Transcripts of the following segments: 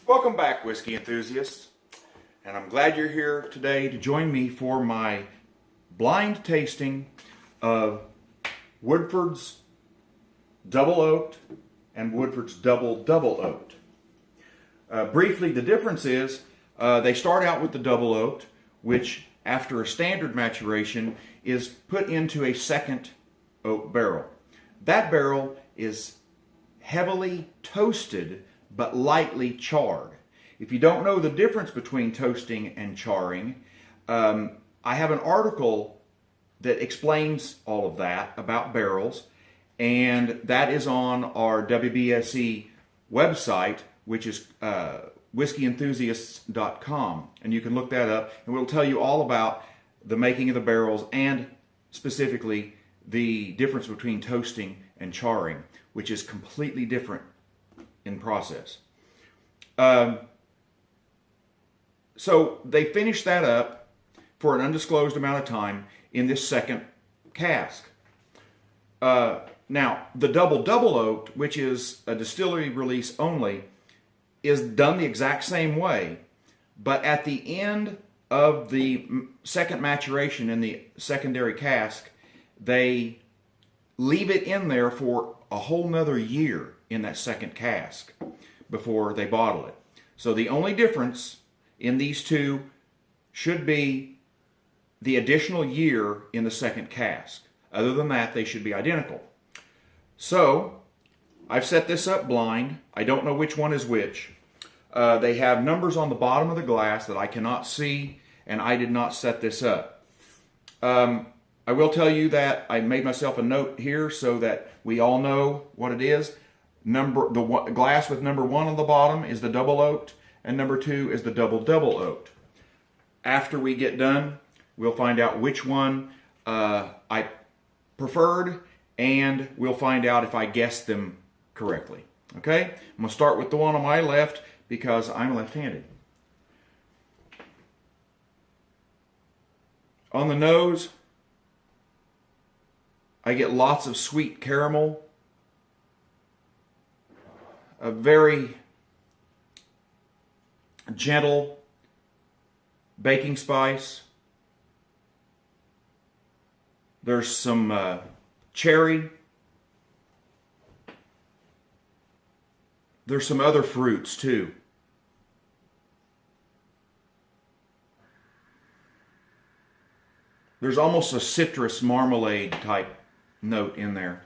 Welcome back, whiskey enthusiasts, and I'm glad you're here today to join me for my blind tasting of Woodford's Double Oaked and Woodford's Double Oaked. Briefly, the difference is they start out with the Double Oaked, which after a standard maturation is put into a second oak barrel. That barrel is heavily toasted but lightly charred. If you don't know the difference between toasting and charring, I have an article that explains all of that about barrels, and that is on our WBSE website, which is whiskeyenthusiasts.com, and you can look that up, and we'll tell you all about the making of the barrels and specifically the difference between toasting and charring, which is completely different in process. So they finish that up for an undisclosed amount of time in this second cask. Now, the Double Oaked, which is a distillery release only, is done the exact same way, but at the end of the second maturation in the secondary cask, they leave it in there for a whole nother year in that second cask before they bottle it. So the only difference in these two should be the additional year in the second cask. Other than that, they should be identical. So I've set this up blind. I don't know which one is which. They have numbers on the bottom of the glass that I cannot see, and I did not set this up. I will tell you that I made myself a note here so that we all know what it is. The glass with number 1 on the bottom is the Double Oaked, and number 2 is the Double Oaked. After we get done, we'll find out which one I preferred, and we'll find out if I guessed them correctly. Okay? I'm going to start with the one on my left because I'm left-handed. On the nose, I get lots of sweet caramel, a very gentle baking spice. There's some cherry. There's some other fruits too. There's almost a citrus marmalade type note in there.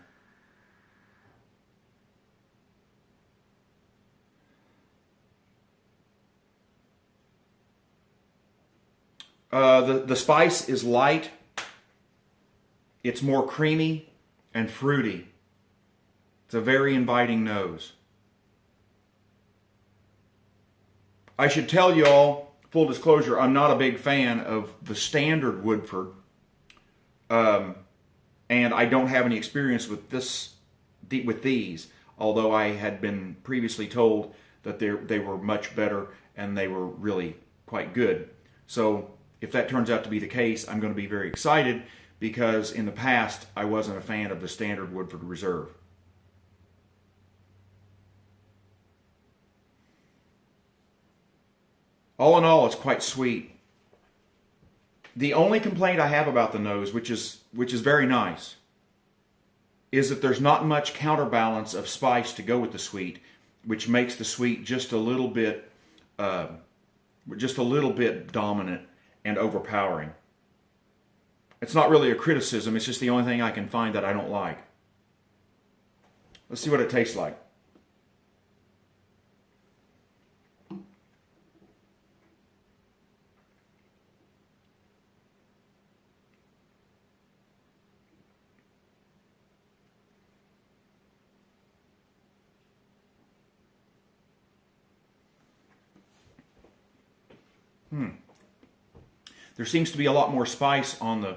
The spice is light. It's more creamy and fruity. It's a very inviting nose. I should tell you all, full disclosure, I'm not a big fan of the standard Woodford. And I don't have any experience with these, although I had been previously told that they were much better and they were really quite good. So if that turns out to be the case, I'm going to be very excited because in the past I wasn't a fan of the standard Woodford Reserve. All in all, it's quite sweet. The only complaint I have about the nose, which is very nice, is that there's not much counterbalance of spice to go with the sweet, which makes the sweet just a little bit dominant and overpowering. It's not really a criticism, it's just the only thing I can find that I don't like. Let's see what it tastes like. There seems to be a lot more spice on the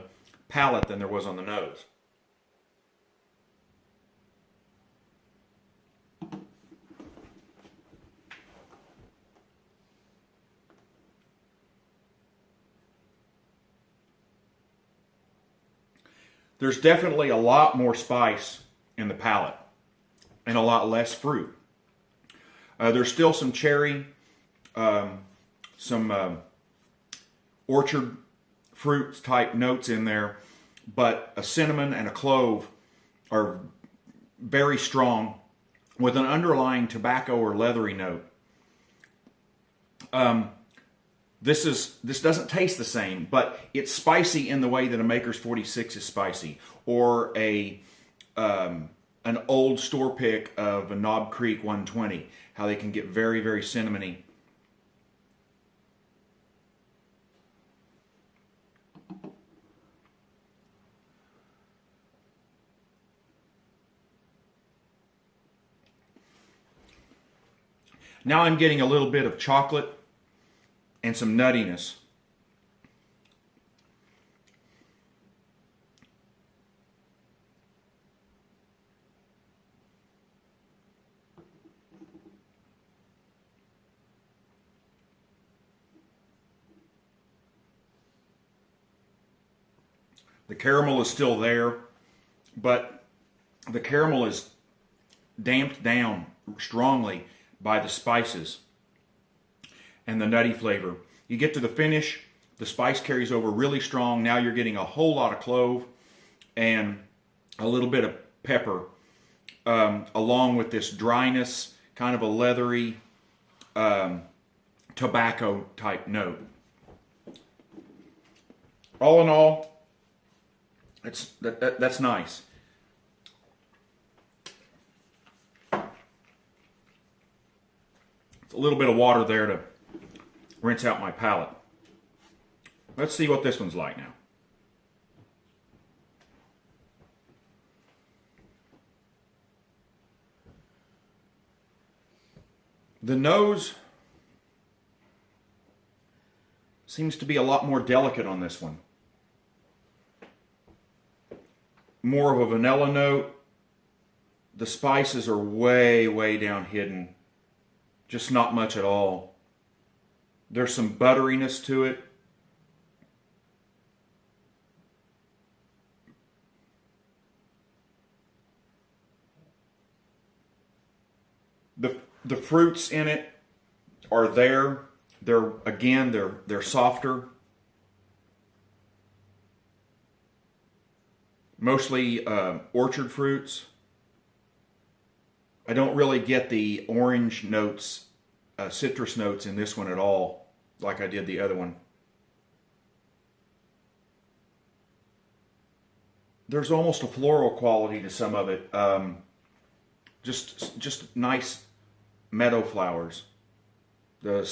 palate than there was on the nose. There's definitely a lot more spice in the palate and a lot less fruit. There's still some cherry some orchard fruit type notes in there, but a cinnamon and a clove are very strong with an underlying tobacco or leathery note. This doesn't taste the same, but it's spicy in the way that a Maker's 46 is spicy, or an old store pick of a Knob Creek 120, how they can get very, very cinnamony. Now I'm getting a little bit of chocolate and some nuttiness. The caramel is still there, but the caramel is damped down strongly by the spices and the nutty flavor. You get to the finish, the spice carries over really strong. Now you're getting a whole lot of clove and a little bit of pepper, along with this dryness, kind of a leathery tobacco type note. All in all, that's nice. A little bit of water there to rinse out my palate. Let's see what this one's like now. The nose seems to be a lot more delicate on this one. More of a vanilla note. The spices are way, way down hidden. Just not much at all. There's some butteriness to it. The fruits in it are there. They're softer. Mostly orchard fruits. I don't really get the orange notes, citrus notes in this one at all, like I did the other one. There's almost a floral quality to some of it. Just nice meadow flowers. The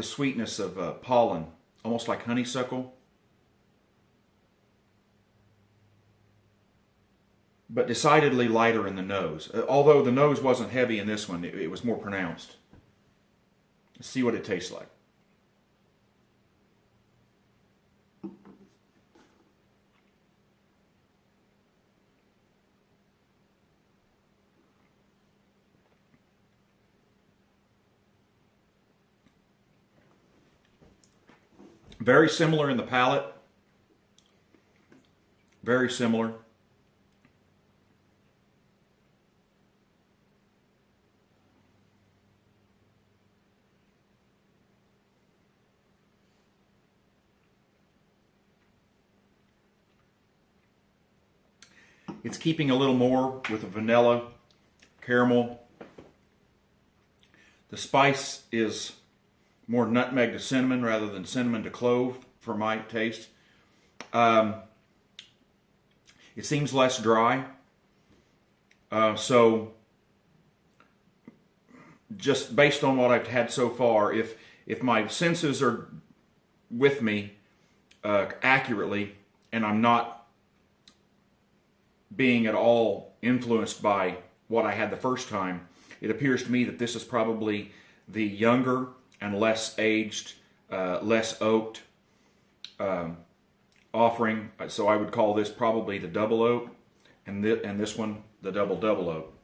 sweetness of pollen, almost like honeysuckle. But decidedly lighter in the nose. Although the nose wasn't heavy in this one, it was more pronounced. Let's see what it tastes like. Very similar in the palate. Very similar. It's keeping a little more with a vanilla, caramel. The spice is more nutmeg to cinnamon rather than cinnamon to clove for my taste. It seems less dry. So just based on what I've had so far, if my senses are with me accurately and I'm not being at all influenced by what I had the first time, it appears to me that this is probably the younger and less aged, less oaked offering. So I would call this probably the double oak, and this one the double oak.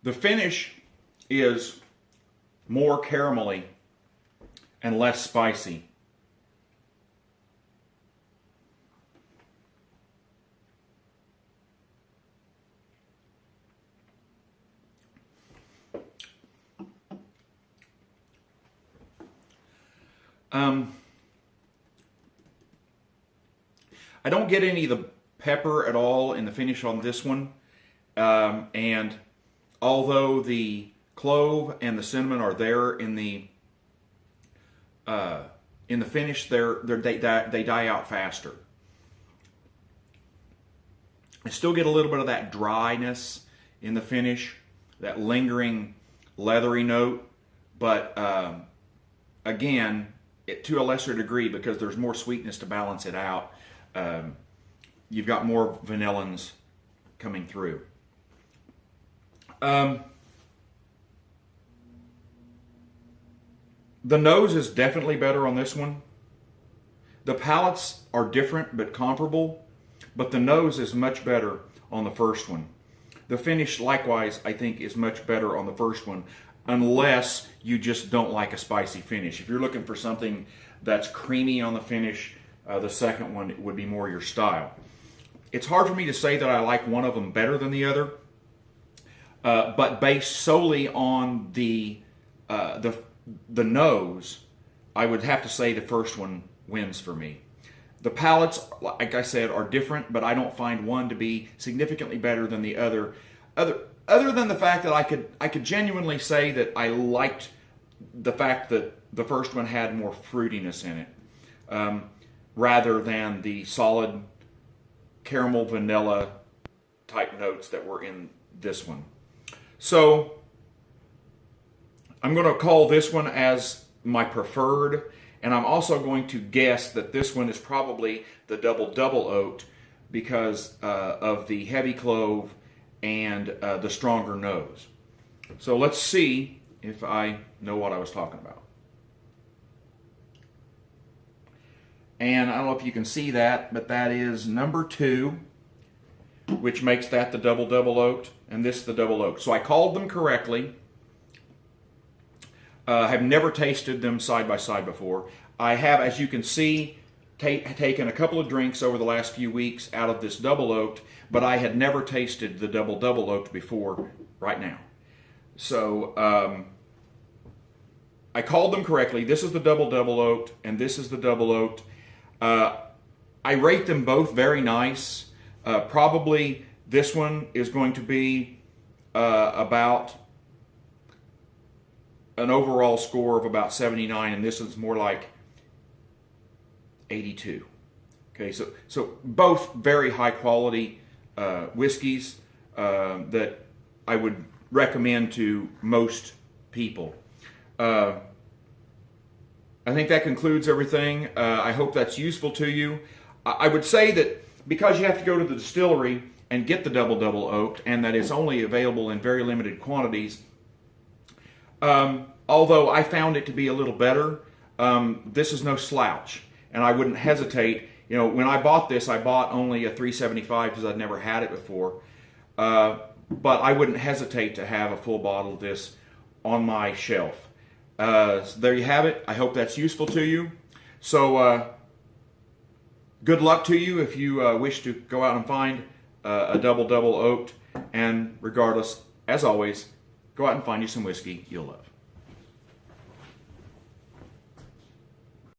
The finish is more caramelly and less spicy. I don't get any of the pepper at all in the finish on this one, and although the clove and the cinnamon are there in the finish, they die out faster. I still get a little bit of that dryness in the finish, that lingering leathery note, but again, to a lesser degree, because there's more sweetness to balance it out. You've got more vanillins coming through. The nose is definitely better on this one. The palates are different but comparable, but the nose is much better on the first one. The finish, likewise, I think is much better on the first one, unless you just don't like a spicy finish. If you're looking for something that's creamy on the finish, the second one would be more your style. It's hard for me to say that I like one of them better than the other, but based solely on the nose, I would have to say the first one wins for me. The palates, like I said, are different, but I don't find one to be significantly better than the other. Other than the fact that I could genuinely say that I liked the fact that the first one had more fruitiness in it, rather than the solid caramel vanilla type notes that were in this one. So I'm going to call this one as my preferred, and I'm also going to guess that this one is probably the double oaked because of the heavy clove and the stronger nose. So let's see if I know what I was talking about. And I don't know if you can see that, but that is number 2, which makes that the double oaked, and this the double oaked. So I called them correctly. Have never tasted them side by side before. I have, as you can see, taken a couple of drinks over the last few weeks out of this double oaked, but I had never tasted the double oaked before right now. So I called them correctly. This is the double oaked, and this is the double oaked. I rate them both very nice. Probably this one is going to be about an overall score of about 79, and this is more like 82. Okay, so both very high quality whiskeys that I would recommend to most people. I think that concludes everything. I hope that's useful to you. I would say that because you have to go to the distillery and get the double oaked, and that it's only available in very limited quantities, although I found it to be a little better, this is no slouch, and I wouldn't hesitate. You know, when I bought this, I bought only a 375 because I'd never had it before, but I wouldn't hesitate to have a full bottle of this on my shelf. So there you have it. I hope that's useful to you. So good luck to you if you wish to go out and find a double oaked, and regardless, as always, go out and find you some whiskey you'll love.